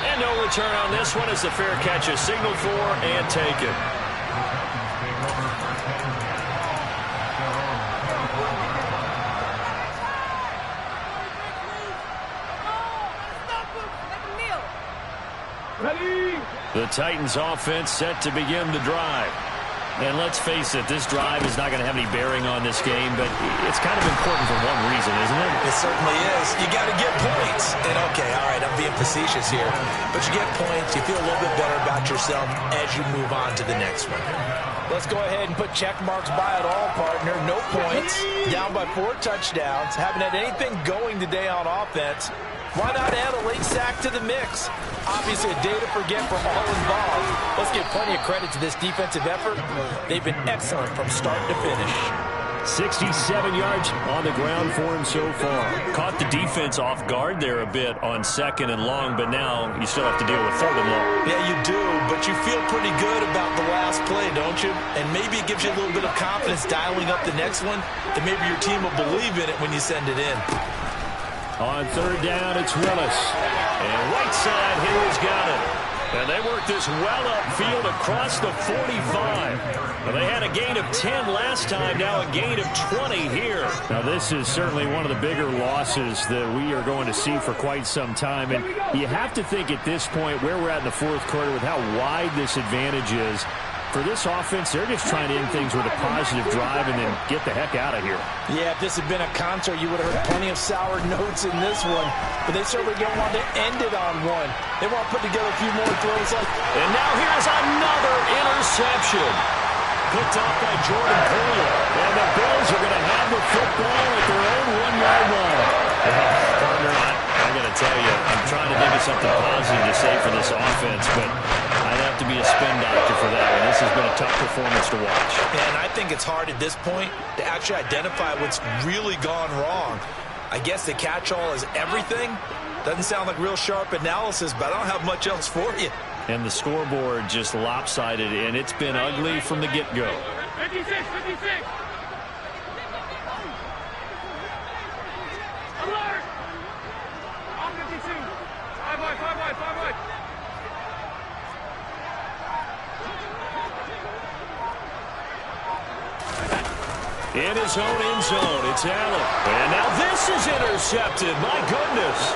And no return on this one as the fair catch is signaled for and taken. The Titans offense set to begin the drive. And let's face it, this drive is not going to have any bearing on this game, but it's kind of important for one reason, isn't it? It certainly is. You got to get points. And okay, all right, I'm being facetious here. But you get points, you feel a little bit better about yourself as you move on to the next one. Let's go ahead and put check marks by it all, partner. No points, down by 4 touchdowns, haven't had anything going today on offense. Why not add a late sack to the mix? Obviously a day to forget for all involved. Let's give plenty of credit to this defensive effort. They've been excellent from start to finish. 67 yards on the ground for him so far. Caught the defense off guard there a bit on 2nd and long, but now you still have to deal with 3rd and long. Yeah, you do, but you feel pretty good about the last play, don't you? And maybe it gives you a little bit of confidence dialing up the next one, that maybe your team will believe in it when you send it in. On 3rd down, it's Willis. And right side, Henry's got it. And they work this well upfield across the 45. Well, they had a gain of 10 last time, now a gain of 20 here. Now, this is certainly one of the bigger losses that we are going to see for quite some time. And you have to think at this point where we're at in the 4th quarter with how wide this advantage is. For this offense, they're just trying to end things with a positive drive and then get the heck out of here. Yeah, if this had been a concert, you would have heard plenty of sour notes in this one. But they certainly don't want to end it on one. They want to put together a few more throws like... And now here's another interception. Picked off by Jordan Poole. And the Bills are going to have the football at their own 1-yard line. Partner, I got to tell you, I'm trying to think of something positive to say for this offense, but I'd have to be a spin doctor for that one. This has been a tough performance to watch. And I think it's hard at this point to actually identify what's really gone wrong. I guess the catch-all is everything. Doesn't sound like real sharp analysis, but I don't have much else for you. And the scoreboard just lopsided, and it's been ugly from the get-go. 56, 56. Alert! All 52. 5 wide, 5 wide, 5 wide. In his own end zone, it's Allen. And now this is intercepted. My goodness.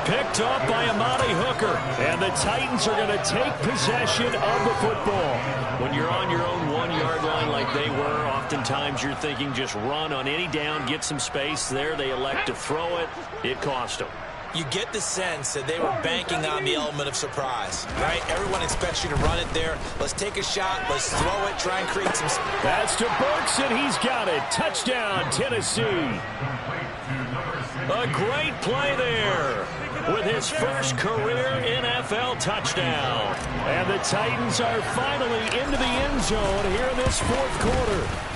Picked off by Amani Hooker. And the Titans are going to take possession of the football. When you're on your own 1-yard line like they were, oftentimes you're thinking just run on any down, get some space. There they elect to throw it. It cost them. You get the sense that they were banking on the element of surprise, right? Everyone expects you to run it there. Let's take a shot. Let's throw it. Try and create some space. That's to Burks, and he's got it. Touchdown, Tennessee. A great play there with his first career NFL touchdown. And the Titans are finally into the end zone here in this 4th quarter.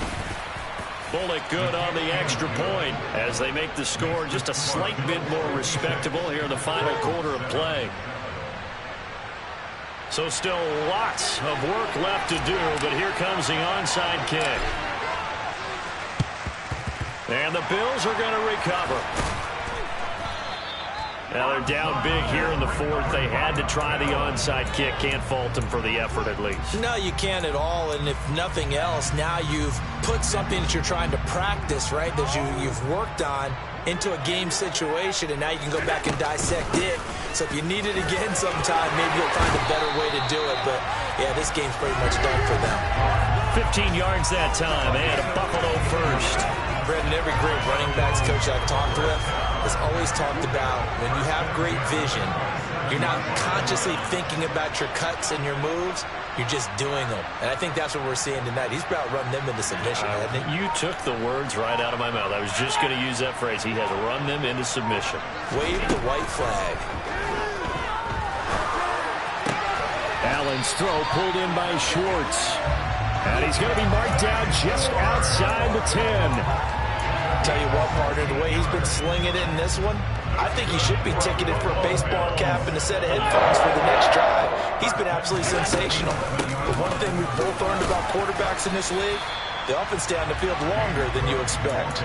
Bullock good on the extra point as they make the score just a slight bit more respectable here in the final quarter of play. So still lots of work left to do, but here comes the onside kick. And the Bills are going to recover. Now they're down big here in the 4th. They had to try the onside kick. Can't fault them for the effort at least. No, you can't at all. And if nothing else, now you've put something that you're trying to practice, right, that you've worked on into a game situation, and now you can go back and dissect it. So if you need it again sometime, maybe you'll find a better way to do it. But, yeah, this game's pretty much done for them. 15 yards that time, and a Buffalo first. Brendan, every great running backs coach I've talked with has always talked about when you have great vision, you're not consciously thinking about your cuts and your moves, you're just doing them. And I think that's what we're seeing tonight. He's about run them into submission, hasn't he? You took the words right out of my mouth. I was just going to use that phrase. He has run them into submission. Wave the white flag. Allen's throw pulled in by Schwartz. And he's going to be marked down just outside the 10. Tell you what, partner, the way he's been slinging it in this one, I think he should be ticketed for a baseball cap and a set of headphones for the next drive. He's been absolutely sensational. But one thing we've both learned about quarterbacks in this league, they often stay on the field longer than you expect.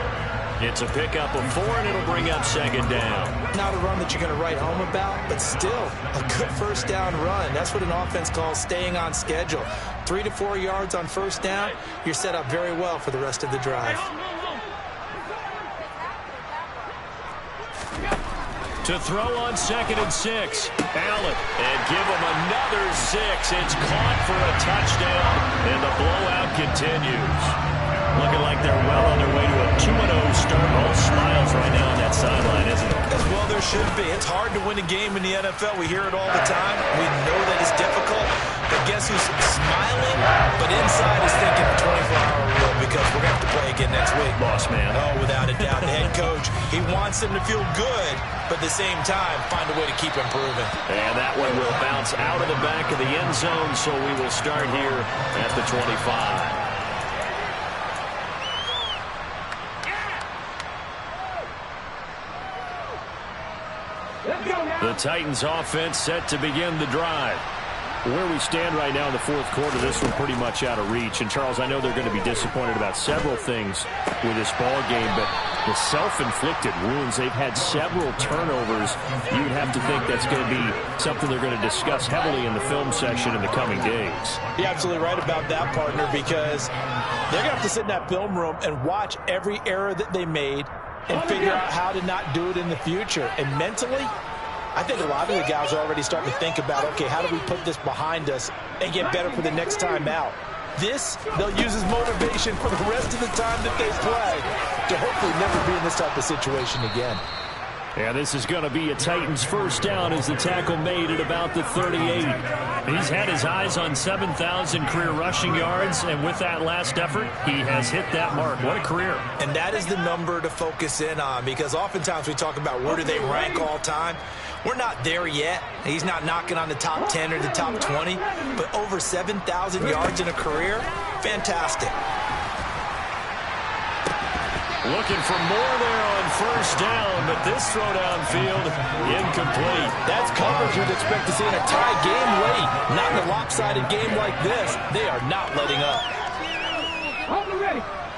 It's a pickup of 4, and it'll bring up 2nd down. Not a run that you're going to write home about, but still a good first down run. That's what an offense calls staying on schedule. 3 to 4 yards on first down, you're set up very well for the rest of the drive. To throw on 2nd and 6. Allen, and give him another 6. It's caught for a touchdown, and the blowout continues. Looking like they're well on their way to a 2-0 start. All smiles right now on that sideline, isn't it? As well there should be. It's hard to win a game in the NFL. We hear it all the time. We know that it's difficult. But guess who's smiling? But inside is thinking the 24-hour rule because we're going to have to play again next week. Boss man. Oh, without a doubt. The head coach He wants them to feel good, but at the same time, find a way to keep improving. And that one will bounce out of the back of the end zone, so we will start here at the 25. The Titans offense set to begin the drive. Where we stand right now in the fourth quarter, this one pretty much out of reach. And, Charles, I know they're going to be disappointed about several things with this ball game, but the self-inflicted wounds, they've had several turnovers. You would have to think that's going to be something they're going to discuss heavily in the film session in the coming days. You're absolutely right about that, partner, because they're going to have to sit in that film room and watch every error that they made and figure out how to not do it in the future. And mentally, I think a lot of the guys are already starting to think about, okay, how do we put this behind us and get better for the next time out? This, they'll use as motivation for the rest of the time that they play to hopefully never be in this type of situation again. Yeah, this is going to be a Titans first down as the tackle made at about the 38. He's had his eyes on 7,000 career rushing yards, and with that last effort, he has hit that mark. What a career. And that is the number to focus in on, because oftentimes we talk about where do they rank all time. We're not there yet. He's not knocking on the top 10 or the top 20, but over 7,000 yards in a career, fantastic. Looking for more there on first down, but this throw downfield, incomplete. That's coverage you'd expect to see in a tie game late. Not in a lopsided game like this. They are not letting up.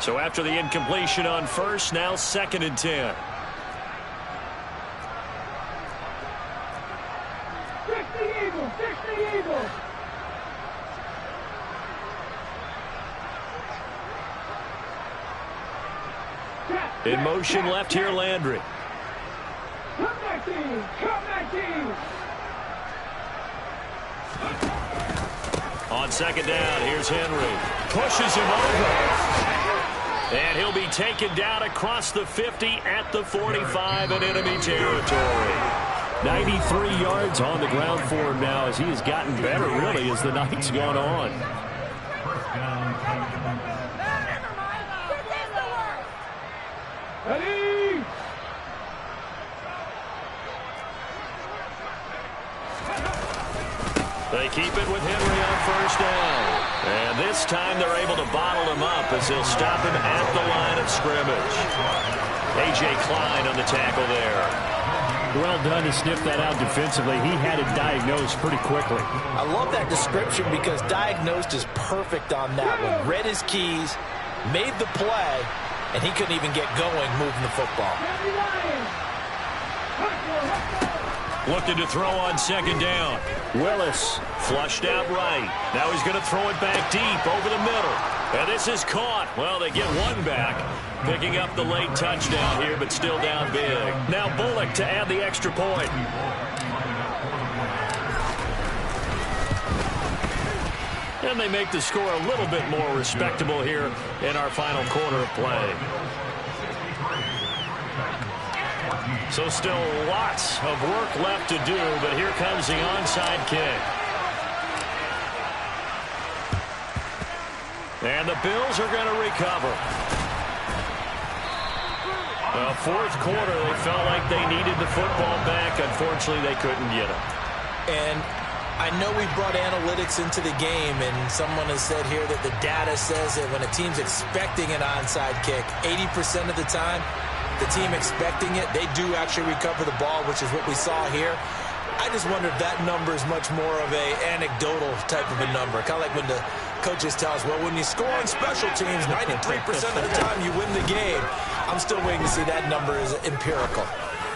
So after the incompletion on first, now 2nd and 10. In motion left here, Landry. Come back, team! Come back, team! On 2nd down, here's Henry. Pushes him over. And he'll be taken down across the 50 at the 45 in enemy territory. 93 yards on the ground for him now as he has gotten better, really, as the night's gone on. Ready? They keep it with Henry on first down. And this time they're able to bottle him up as they'll stop him at the line of scrimmage. A.J. Klein on the tackle there. Well done to sniff that out defensively. He had it diagnosed pretty quickly. I love that description because diagnosed is perfect on that one. Read his keys, made the play, and he couldn't even get going moving the football. Looking to throw on 2nd down. Willis Flushed out right. Now he's going to throw it back deep over the middle. And this is caught. Well, they get one back. Picking up the late touchdown here, but still down big. Now Bullock to add the extra point. And they make the score a little bit more respectable here in our final quarter of play. So still lots of work left to do, but here comes the onside kick. And the Bills are going to recover. Well, fourth quarter, they felt like they needed the football back. Unfortunately, they couldn't get it. And I know we brought analytics into the game, and someone has said here that the data says that when a team's expecting an onside kick, 80% of the time, the team expecting it, they do actually recover the ball, which is what we saw here. I just wonder if that number is much more of a anecdotal type of a number. Kind of like when the coaches tell us, well, when you score on special teams, 93% of the time you win the game. I'm still waiting to see that number is empirical.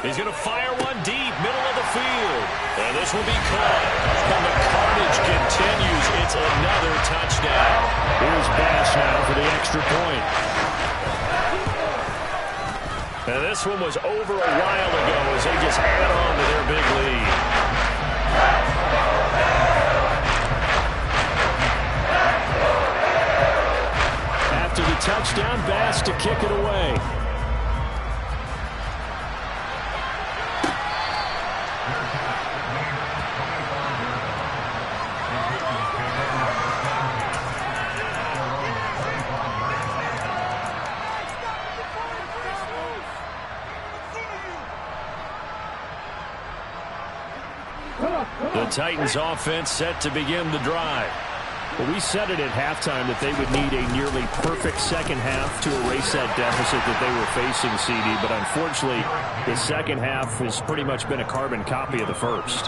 He's going to fire one deep, middle of the field. And this will be caught. And the carnage continues. It's another touchdown. Here's Bass now for the extra point. And this one was over a while ago as they just add on to their big lead. After the touchdown, Bass to kick it away. The Titans offense set to begin the drive. Well, we said it at halftime that they would need a nearly perfect second half to erase that deficit that they were facing, CD. But unfortunately, the second half has pretty much been a carbon copy of the first.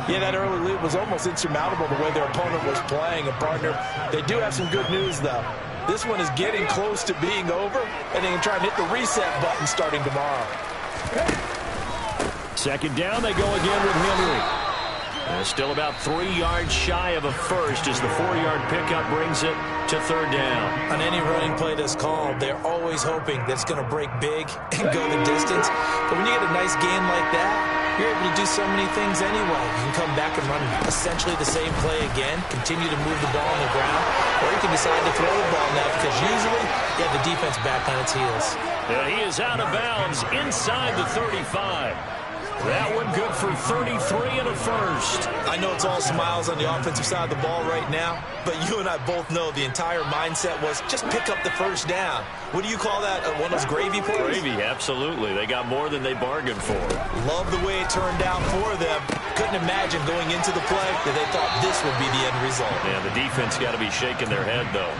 Yeah, that early lead was almost insurmountable the way their opponent was playing. And, partner, they do have some good news, though. This one is getting close to being over, and they can try and hit the reset button starting tomorrow. Second down, they go again with Henry. Still about 3 yards shy of a first as the 4-yard pickup brings it to third down. On any running play that's called, they're always hoping that it's going to break big and go the distance. But when you get a nice game like that, you're able to do so many things anyway. You can come back and run essentially the same play again, continue to move the ball on the ground, or you can decide to throw the ball now because usually you have the defense back on its heels. Yeah, he is out of bounds inside the 35. That one good for 33 and a first. I know it's all smiles on the offensive side of the ball right now, but you and I both know the entire mindset was just pick up the first down. What do you call that? One of those gravy plays? Gravy, absolutely. They got more than they bargained for. Love the way it turned out for them. Couldn't imagine going into the play that they thought this would be the end result. Yeah, the defense got to be shaking their head, though.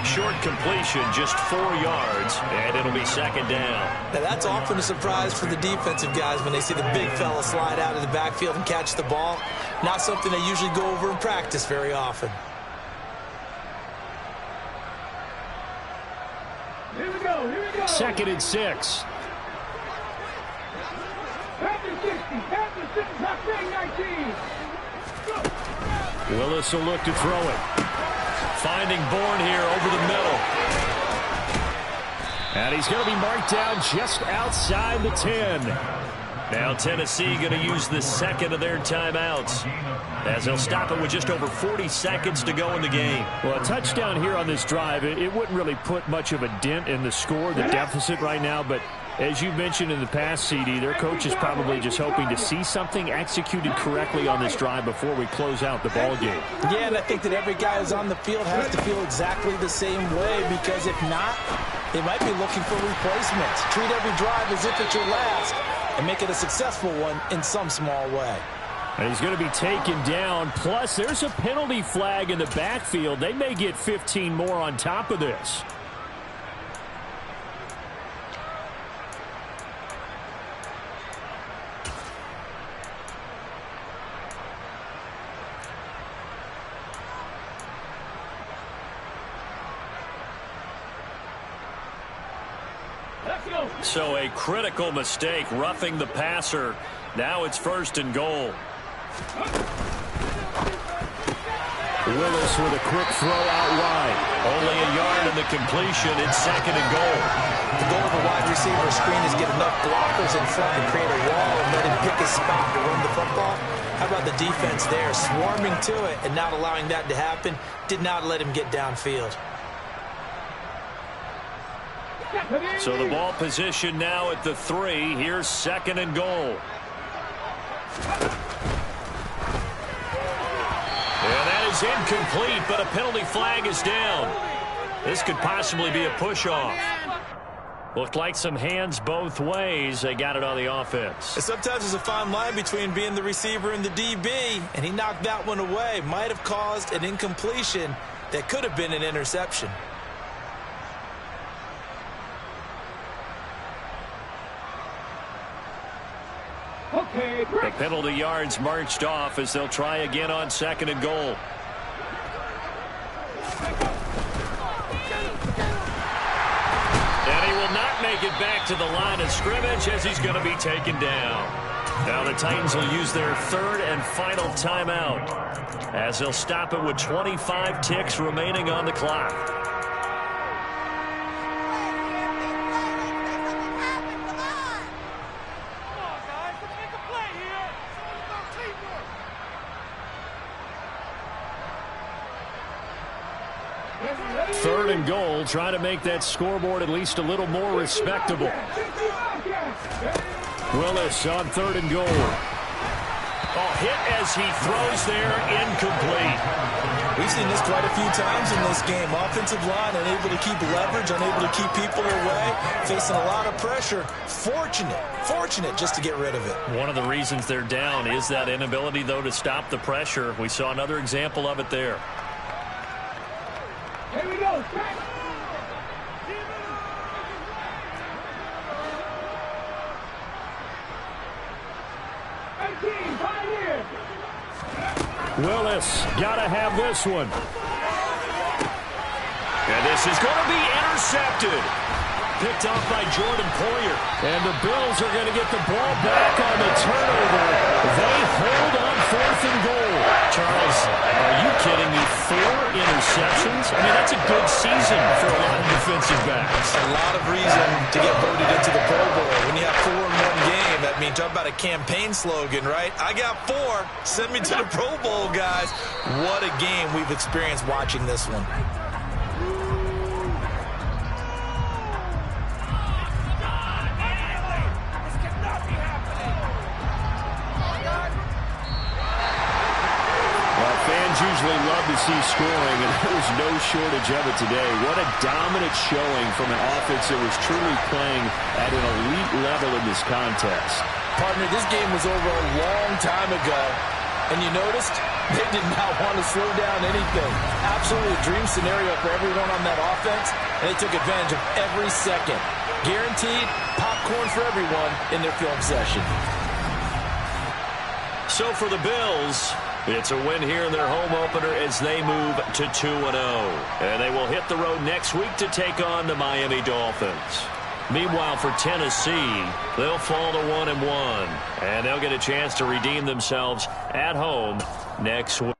Short completion, just 4 yards, and it'll be second down. Now, that's often a surprise for the defensive guys when they see the big fella slide out of the backfield and catch the ball. Not something they usually go over in practice very often. Here we go, here we go. Second and 6. After 60, top 19. Willis will look to throw it. Finding Bourne here over the middle. And he's going to be marked down just outside the 10. Now Tennessee going to use the second of their timeouts as they'll stop it with just over 40 seconds to go in the game. Well, a touchdown here on this drive, it wouldn't really put much of a dent in the score, the deficit right now, but as you mentioned in the past, CD, their coach is probably just hoping to see something executed correctly on this drive before we close out the ball game. Yeah, and I think that every guy who's on the field has to feel exactly the same way, because if not, they might be looking for replacements. Treat every drive as if it's your last and make it a successful one in some small way. And he's going to be taken down. Plus, there's a penalty flag in the backfield. They may get 15 more on top of this. So a critical mistake, roughing the passer. Now it's first and goal. Willis with a quick throw out wide. Only a yard in the completion. It's second and goal. The goal of a wide receiver screen is get enough blockers in front to create a wall and let him pick his spot to run the football. How about the defense there, swarming to it and not allowing that to happen? Did not let him get downfield. So the ball position now at the 3. Here's second and goal. And that is incomplete, but a penalty flag is down. This could possibly be a push-off. Looked like some hands both ways. They got it on the offense. And sometimes there's a fine line between being the receiver and the DB, and he knocked that one away. Might have caused an incompletion that could have been an interception. The penalty yards marched off as they'll try again on second and goal. And he will not make it back to the line of scrimmage as he's going to be taken down. Now the Titans will use their third and final timeout as they'll stop it with 25 ticks remaining on the clock. Third and goal, trying to make that scoreboard at least a little more respectable. Willis on third and goal. Oh, hit as he throws there, incomplete. We've seen this quite a few times in this game. Offensive line unable to keep leverage, unable to keep people away, facing a lot of pressure. Fortunate just to get rid of it. One of the reasons they're down is that inability, though, to stop the pressure. We saw another example of it there. Here we go. Willis, gotta have this one. And this is going to be intercepted. Picked off by Jordan Poyer. And the Bills are going to get the ball back on the turnover. They hold on 4th and goal. Charles, are you kidding me? 4 interceptions? I mean, that's a good season for a lot of defensive backs. A lot of reason to get voted into the Pro Bowl. When you have 4 in one game, that means talk about a campaign slogan, right? I got 4. Send me to the Pro Bowl, guys. What a game we've experienced watching this one. Usually love to see scoring, and there's no shortage of it today. What a dominant showing from an offense that was truly playing at an elite level in this contest. Partner, this game was over a long time ago, and you noticed they did not want to slow down anything. Absolutely a dream scenario for everyone on that offense, and they took advantage of every second. Guaranteed popcorn for everyone in their film session. So for the Bills, it's a win here in their home opener as they move to 2-0. And they will hit the road next week to take on the Miami Dolphins. Meanwhile, for Tennessee, they'll fall to 1-1. And they'll get a chance to redeem themselves at home next week.